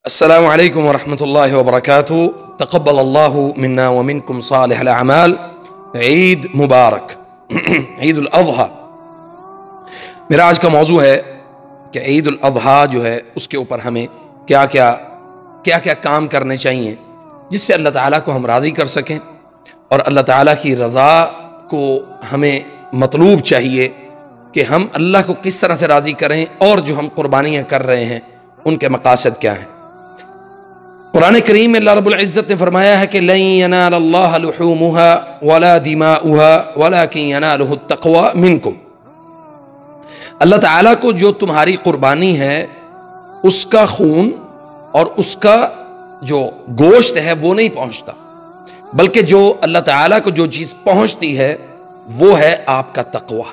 السلام علیکم ورحمۃ اللہ وبرکاتہ۔ تقبل اللہ منا ومنکم صالح الاعمال۔ عید مبارک، عید الاضحیٰ۔ میرا آج کا موضوع ہے کہ عید الاضحیٰ جو ہے اس کے اوپر ہمیں کیا کیا کام کرنے چاہیے جس سے اللہ تعالیٰ کو ہم راضی کر سکیں، اور اللہ تعالیٰ کی رضا کو ہمیں مطلوب چاہیے کہ ہم اللہ کو کس طرح سے راضی کریں، اور جو ہم قربانیاں کر رہے ہیں ان کے مقاصد کیا ہیں۔ قرآن کریم میں اللہ رب العزت نے فرمایا ہے کہ لن ینال اللہ لحومها ولا دماؤها ولکن ینالہ التقوی منکم۔ اللہ تعالیٰ کو جو تمہاری قربانی ہے اس کا خون اور اس کا جو گوشت ہے وہ نہیں پہنچتا، بلکہ جو اللہ تعالیٰ کو جو چیز پہنچتی ہے وہ ہے آپ کا تقوی۔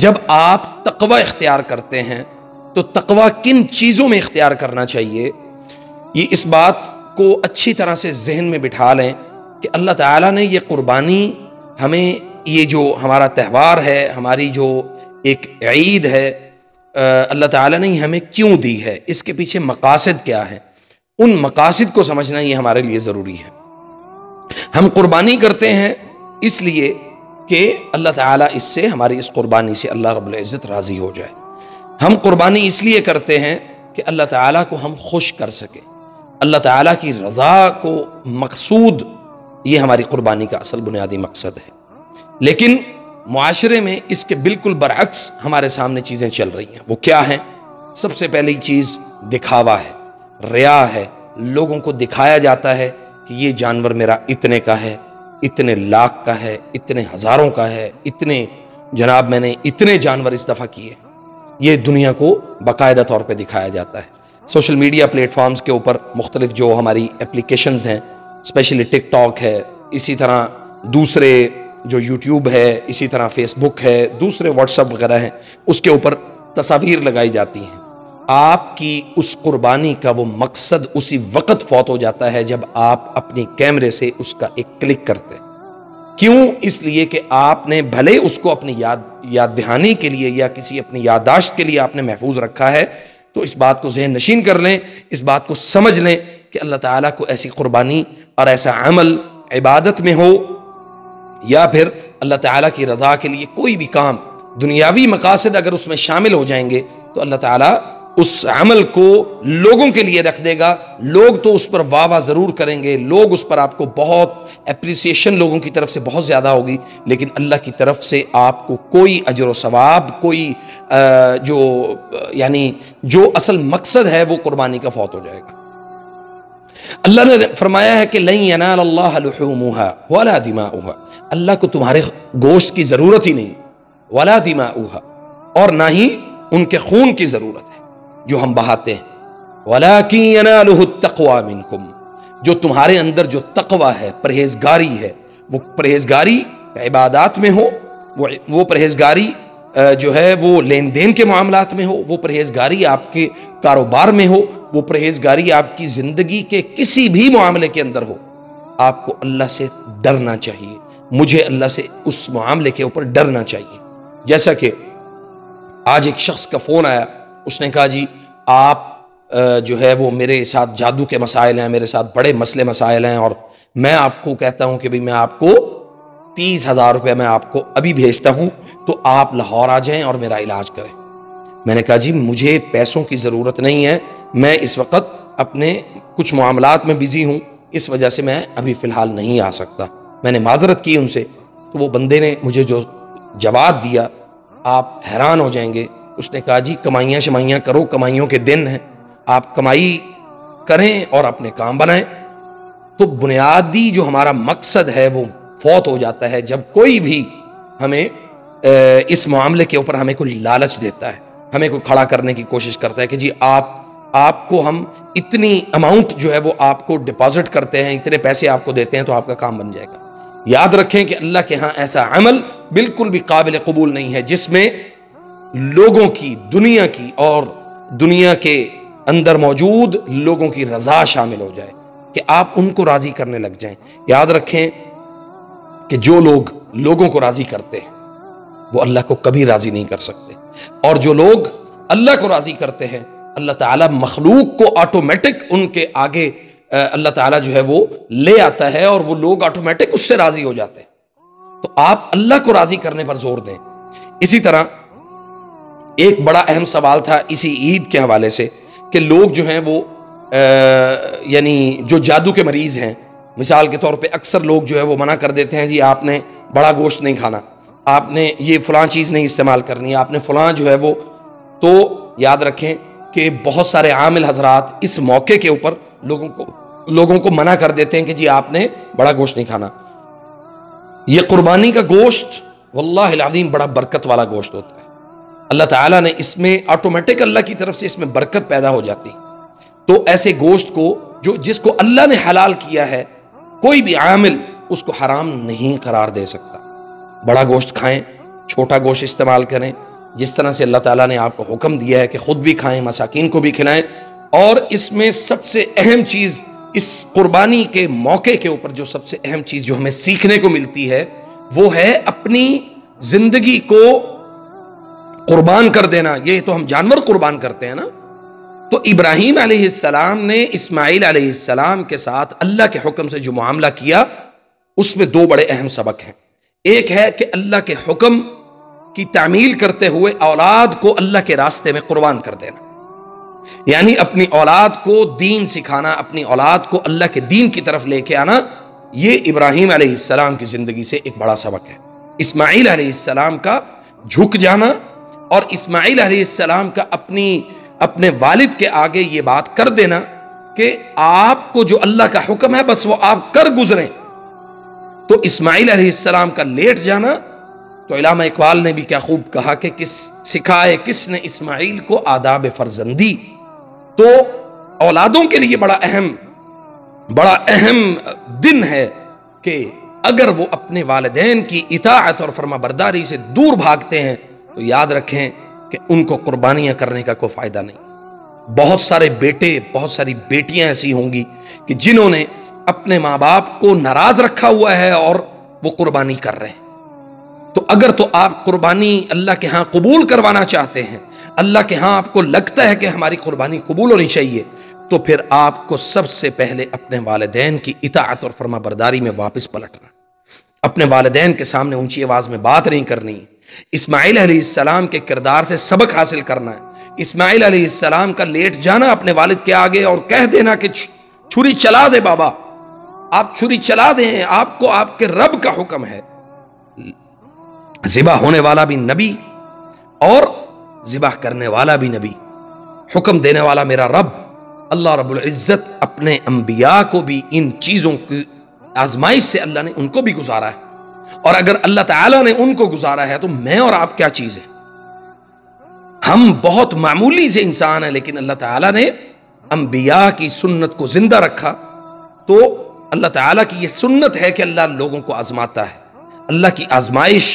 جب آپ تقوی اختیار کرتے ہیں تو تقوی کن چیزوں میں اختیار کرنا چاہیے، یہ اس بات کو اچھی طرح سے ذہن میں بٹھا لیں کہ اللہ تعالیٰ نے یہ قربانی ہمیں، یہ جو ہمارا تہوار ہے، ہماری جو ایک عید ہے، اللہ تعالیٰ نے ہمیں کیوں دی ہے، اس کے پیچھے مقاصد کیا ہے، ان مقاصد کو سمجھنا یہ ہمارے لیے ضروری ہے۔ ہم قربانی کرتے ہیں اس لیے کہ اللہ تعالیٰ اس سے، ہماری اس قربانی سے اللہ رب العزت راضی ہو جائے۔ ہم قربانی اس لیے کرتے ہیں کہ اللہ تعالیٰ کو ہم خوش کر سکیں، اللہ تعالیٰ کی رضا کو مقصود، یہ ہماری قربانی کا اصل بنیادی مقصد ہے۔ لیکن معاشرے میں اس کے بالکل برعکس ہمارے سامنے چیزیں چل رہی ہیں۔ وہ کیا ہیں؟ سب سے پہلی چیز دکھاوا ہے، ریا ہے۔ لوگوں کو دکھایا جاتا ہے کہ یہ جانور میرا اتنے کا ہے، اتنے لاکھ کا ہے، اتنے ہزاروں کا ہے، اتنے جناب میں نے اتنے جانور اس دفعہ کیے۔ یہ دنیا کو باقاعدہ طور پہ دکھایا جاتا ہے۔ سوشل میڈیا پلیٹ فارمز کے اوپر مختلف جو ہماری اپلیکیشنز ہیں، اسپیشلی ٹک ٹاک ہے، اسی طرح دوسرے جو یوٹیوب ہے، اسی طرح فیس بک ہے، دوسرے واٹس ایپ وغیرہ ہیں، اس کے اوپر تصاویر لگائی جاتی ہیں۔ آپ کی اس قربانی کا وہ مقصد اسی وقت فوت ہو جاتا ہے جب آپ اپنی کیمرے سے اس کا ایک کلک کرتے ہیں۔ کیوں؟ اس لیے کہ آپ نے بھلے اس کو اپنی یاد دہانی کے لیے یا کسی اپنی یادداشت کے لیے آپ نے محفوظ رکھا ہے، تو اس بات کو ذہن نشین کر لیں، اس بات کو سمجھ لیں کہ اللہ تعالیٰ کو ایسی قربانی اور ایسا عمل عبادت میں ہو یا پھر اللہ تعالیٰ کی رضا کے لیے کوئی بھی کام، دنیاوی مقاصد اگر اس میں شامل ہو جائیں گے تو اللہ تعالیٰ اس عمل کو لوگوں کے لیے رکھ دے گا۔ لوگ تو اس پر واہ واہ ضرور کریں گے، لوگ اس پر آپ کو بہت اپریسیشن لوگوں کی طرف سے بہت زیادہ ہوگی، لیکن اللہ کی طرف سے آپ کو کوئی اجر و ثواب، کوئی جو اصل مقصد ہے وہ قربانی کا فوت ہو جائے گا۔ اللہ نے فرمایا ہے کہ لن ینال اللہ لحومها ولا دماؤها، اللہ کو تمہارے گوشت کی ضرورت ہی نہیں، ولا دماؤها، اور نہ ہی ان کے خون کی ضرورت ہے جو ہم بہاتے ہیں، ولکن ینالہ التقوی منکم، جو تمہارے اندر جو تقوی ہے، پرہیزگاری ہے، وہ پرہیزگاری عبادات میں ہو، وہ پرہیزگاری جو ہے وہ لین دین کے معاملات میں ہو، وہ پرہیزگاری آپ کے کاروبار میں ہو، وہ پرہیزگاری آپ کی زندگی کے کسی بھی معاملے کے اندر ہو۔ آپ کو اللہ سے ڈرنا چاہیے، مجھے اللہ سے اس معاملے کے اوپر ڈرنا چاہیے۔ جیسا کہ آج ایک شخص کا فون آیا، اس نے کہا جی آپ جو ہے وہ میرے ساتھ جادو کے مسائل ہیں، میرے ساتھ بڑے مسئلے مسائل ہیں، اور میں آپ کو کہتا ہوں کہ بھی میں آپ کو 30,000 روپے میں آپ کو ابھی بھیجتا ہوں، تو آپ لاہور آ جائیں اور میرا علاج کریں۔ میں نے کہا جی مجھے پیسوں کی ضرورت نہیں ہے، میں اس وقت اپنے کچھ معاملات میں بزی ہوں، اس وجہ سے میں ابھی فی الحال نہیں آ سکتا۔ میں نے معذرت کی ان سے، تو وہ بندے نے مجھے جو جواب دیا آپ حیران ہو جائیں گے۔ اس نے کہا جی کمائیاں شمائیاں کرو، کمائیوں کے دن ہیں، آپ کمائی کریں اور اپنے کام بنائیں۔ تو بنیادی جو ہمارا مقصد ہے وہ فوت ہو جاتا ہے جب کوئی بھی ہمیں اس معاملے کے اوپر ہمیں کوئی لالچ دیتا ہے، ہمیں کوئی کھڑا کرنے کی کوشش کرتا ہے کہ جی آپ کو ہم اتنی اماؤنٹ جو ہے وہ آپ کو ڈپازٹ کرتے ہیں، اتنے پیسے آپ کو دیتے ہیں تو آپ کا کام بن جائے گا۔ یاد رکھیں کہ اللہ کے ہاں ایسا عمل بالکل بھی قابل قبول نہیں ہے جس میں لوگوں کی، دنیا کی اور دنیا کے اندر موجود لوگوں کی رضا شامل ہو جائے، کہ آپ ان کو راضی کرنے لگ جائیں۔ یاد رکھیں کہ جو لوگ لوگوں کو راضی کرتے ہیں وہ اللہ کو کبھی راضی نہیں کر سکتے، اور جو لوگ اللہ کو راضی کرتے ہیں اللہ تعالیٰ مخلوق کو آٹومیٹک ان کے آگے اللہ تعالیٰ جو ہے وہ لے آتا ہے اور وہ لوگ آٹومیٹک اس سے راضی ہو جاتے ہیں. تو آپ اللہ کو راضی کرنے پر زور دیں. اسی طرح ایک بڑا اہم سوال تھا اسی عید کے حوالے سے کہ لوگ جو ہیں وہ یعنی جو جادو کے مریض ہیں، مثال کے طور پہ اکثر لوگ جو ہے وہ منع کر دیتے ہیں جی آپ نے بڑا گوشت نہیں کھانا، آپ نے یہ فلاں چیز نہیں استعمال کرنی، آپ نے فلاں جو ہے وہ. تو یاد رکھیں کہ بہت سارے عامل حضرات اس موقع کے اوپر لوگوں کو منع کر دیتے ہیں کہ جی آپ نے بڑا گوشت نہیں کھانا. یہ قربانی کا گوشت واللہ العظیم بڑا برکت والا گوشت ہوتا ہے. اللہ تعالیٰ نے اس میں آٹومیٹک اللہ کی طرف سے اس میں برکت پیدا ہو جاتی. تو ایسے گوشت کو جس کو اللہ نے حلال کیا ہے کوئی بھی عامل اس کو حرام نہیں قرار دے سکتا. بڑا گوشت کھائیں، چھوٹا گوشت استعمال کریں، جس طرح سے اللہ تعالیٰ نے آپ کو حکم دیا ہے کہ خود بھی کھائیں، مساکین کو بھی کھلائیں. اور اس میں سب سے اہم چیز اس قربانی کے موقع کے اوپر جو سب سے اہم چیز جو ہمیں سیکھنے کو ملتی ہے وہ ہے اپنی زندگی کو قربان کر دینا. یہ تو ہم جانور قربان کرتے ہیں نا. تو ابراہیم علیہ السلام نے اسماعیل علیہ السلام کے ساتھ اللہ کے حکم سے جو معاملہ کیا اس میں دو بڑے اہم سبق ہیں. ایک ہے کہ اللہ کے حکم کی تعمیل کرتے ہوئے اولاد کو اللہ کے راستے میں قربان کر دینا، یعنی اپنی اولاد کو دین سکھانا، اپنی اولاد کو اللہ کے دین کی طرف لے کے آنا. یہ ابراہیم علیہ السلام کی زندگی سے ایک بڑا سبق ہے. اسماعیل علیہ السلام کا جھک جانا اور اسماعیل علیہ السلام کا اپنے والد کے آگے یہ بات کر دینا کہ آپ کو جو اللہ کا حکم ہے بس وہ آپ کر گزریں. تو اسماعیل علیہ السلام کا لیٹ جانا، تو علامہ اقبال نے بھی کیا خوب کہا کہ سکھائے کس نے اسماعیل کو آداب فرزندی. تو اولادوں کے لیے بڑا اہم دن ہے کہ اگر وہ اپنے والدین کی اطاعت اور فرما برداری سے دور بھاگتے ہیں تو یاد رکھیں کہ ان کو قربانیاں کرنے کا کوئی فائدہ نہیں. بہت سارے بیٹے، بہت ساری بیٹیاں ایسی ہوں گی کہ جنہوں نے اپنے ماں باپ کو ناراض رکھا ہوا ہے اور وہ قربانی کر رہے ہیں. تو اگر تو آپ قربانی اللہ کے ہاں قبول کروانا چاہتے ہیں، اللہ کے ہاں آپ کو لگتا ہے کہ ہماری قربانی قبول ہونی چاہیے، تو پھر آپ کو سب سے پہلے اپنے والدین کی اطاعت اور فرما برداری میں واپس پلٹنا، اپنے والدین کے سامنے اونچی آواز میں بات نہیں کرنی. اسماعیل علیہ السلام کے کردار سے سبق حاصل کرنا ہے. اسماعیل علیہ السلام کا لیٹ جانا اپنے والد کے آگے اور کہہ دینا کہ چھری چلا دے بابا، آپ چھری چلا دیں، آپ کو آپ کے رب کا حکم ہے. ذبح ہونے والا بھی نبی اور ذبح کرنے والا بھی نبی، حکم دینے والا میرا رب اللہ رب العزت اپنے انبیاء کو بھی ان چیزوں کی آزمائش سے اللہ نے ان کو بھی گزارا ہے. اور اگر اللہ تعالیٰ نے ان کو گزارا ہے تو میں اور آپ کیا چیز ہے؟ ہم بہت معمولی سے انسان ہیں، لیکن اللہ تعالیٰ نے انبیاء کی سنت کو زندہ رکھا. تو اللہ تعالیٰ کی یہ سنت ہے کہ اللہ لوگوں کو آزماتا ہے. اللہ کی آزمائش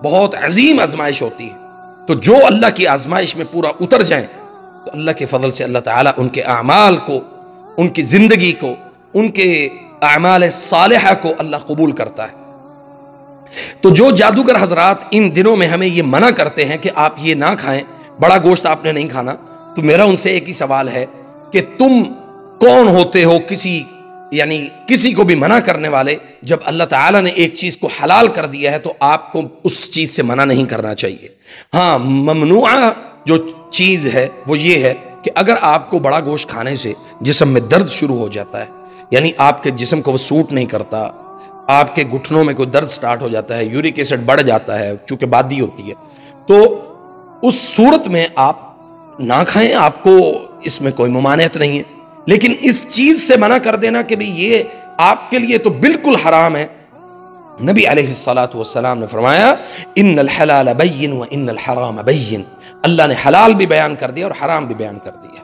بہت عظیم آزمائش ہوتی ہے. تو جو اللہ کی آزمائش میں پورا اتر جائیں تو اللہ کے فضل سے اللہ تعالیٰ ان کے اعمال کو، ان کی زندگی کو، ان کے اعمال صالحہ کو اللہ قبول کرتا ہے. تو جو جادوگر حضرات ان دنوں میں ہمیں یہ منع کرتے ہیں کہ آپ یہ نہ کھائیں، بڑا گوشت آپ نے نہیں کھانا، تو میرا ان سے ایک ہی سوال ہے کہ تم کون ہوتے ہو کسی کو بھی منع کرنے والے؟ جب اللہ تعالیٰ نے ایک چیز کو حلال کر دیا ہے تو آپ کو اس چیز سے منع نہیں کرنا چاہیے. ہاں، ممنوع جو چیز ہے وہ یہ ہے کہ اگر آپ کو بڑا گوشت کھانے سے جسم میں درد شروع ہو جاتا ہے، یعنی آپ کے جسم کو وہ سوٹ نہیں کرتا، آپ کے گھٹنوں میں کوئی درد سٹارٹ ہو جاتا ہے، یورک ایسڈ بڑھ جاتا ہے چونکہ بادی ہوتی ہے، تو اس صورت میں آپ نہ کھائیں، آپ کو اس میں کوئی ممانعت نہیں ہے. لیکن اس چیز سے منع کر دینا کہ بھی یہ آپ کے لیے تو بالکل حرام ہے. نبی علیہ الصلاۃ والسلام نے فرمایا ان الحلال بین و ان الحرام بین. اللہ نے حلال بھی بیان کر دیا اور حرام بھی بیان کر دیا.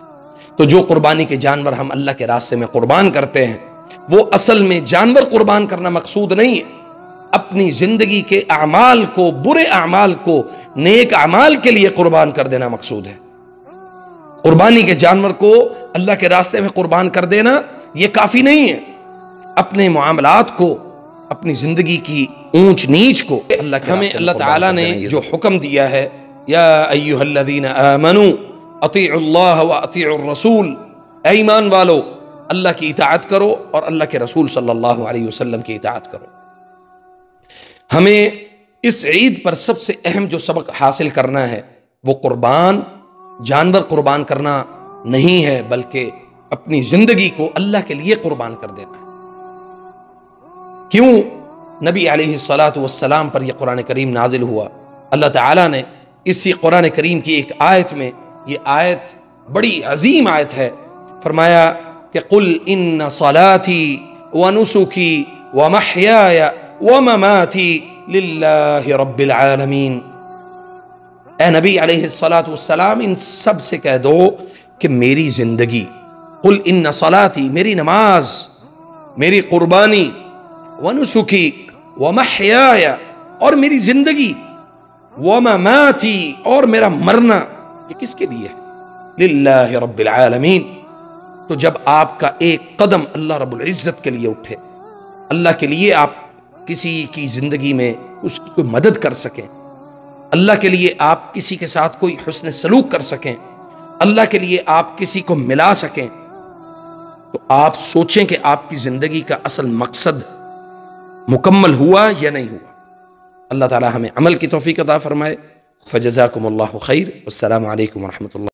تو جو قربانی کے جانور ہم اللہ کے راستے میں قربان کرتے ہیں وہ اصل میں جانور قربان کرنا مقصود نہیں ہے، اپنی زندگی کے اعمال کو، برے اعمال کو نیک اعمال کے لیے قربان کر دینا مقصود ہے. قربانی کے جانور کو اللہ کے راستے میں قربان کر دینا یہ کافی نہیں ہے. اپنے معاملات کو، اپنی زندگی کی اونچ نیچ کو ہمیں اللہ تعالیٰ نے جو حکم دیا ہے، یا ایھا الذین آمنوا اطیعوا اللہ و اطیعوا الرسول، اے ایمان والو اللہ کی اطاعت کرو اور اللہ کے رسول صلی اللہ علیہ وسلم کی اطاعت کرو۔ ہمیں اس عید پر سب سے اہم جو سبق حاصل کرنا ہے وہ جانور قربان کرنا نہیں ہے، بلکہ اپنی زندگی کو اللہ کے لیے قربان کر دینا ہے۔ کیوں نبی علیہ الصلاۃ والسلام پر یہ قرآن کریم نازل ہوا؟ اللہ تعالیٰ نے اسی قرآن کریم کی ایک آیت میں، یہ آیت بڑی عظیم آیت ہے، فرمایا کہ قل ان صلاتی ونسکی ومحیای ومماتی للہ رب العالمین۔ اے نبی علیہ الصلاۃ والسلام ان سب سے کہہ دو کہ میری زندگی، قل ان صلاتی میری نماز، میری قربانی، ونسکی ومحیای اور میری زندگی، ومماتی اور میرا مرنا، یہ کس کے لیے ہے؟ للہ رب العالمین۔ تو جب آپ کا ایک قدم اللہ رب العزت کے لیے اٹھے، اللہ کے لیے آپ کسی کی زندگی میں اس کی کوئی مدد کر سکیں، اللہ کے لیے آپ کسی کے ساتھ کوئی حسن سلوک کر سکیں، اللہ کے لیے آپ کسی کو ملا سکیں، تو آپ سوچیں کہ آپ کی زندگی کا اصل مقصد مکمل ہوا یا نہیں ہوا۔ اللہ تعالی ہمیں عمل کی توفیق عطا فرمائے۔ فجزاکم اللہ خیر، والسلام علیکم ورحمۃ اللہ۔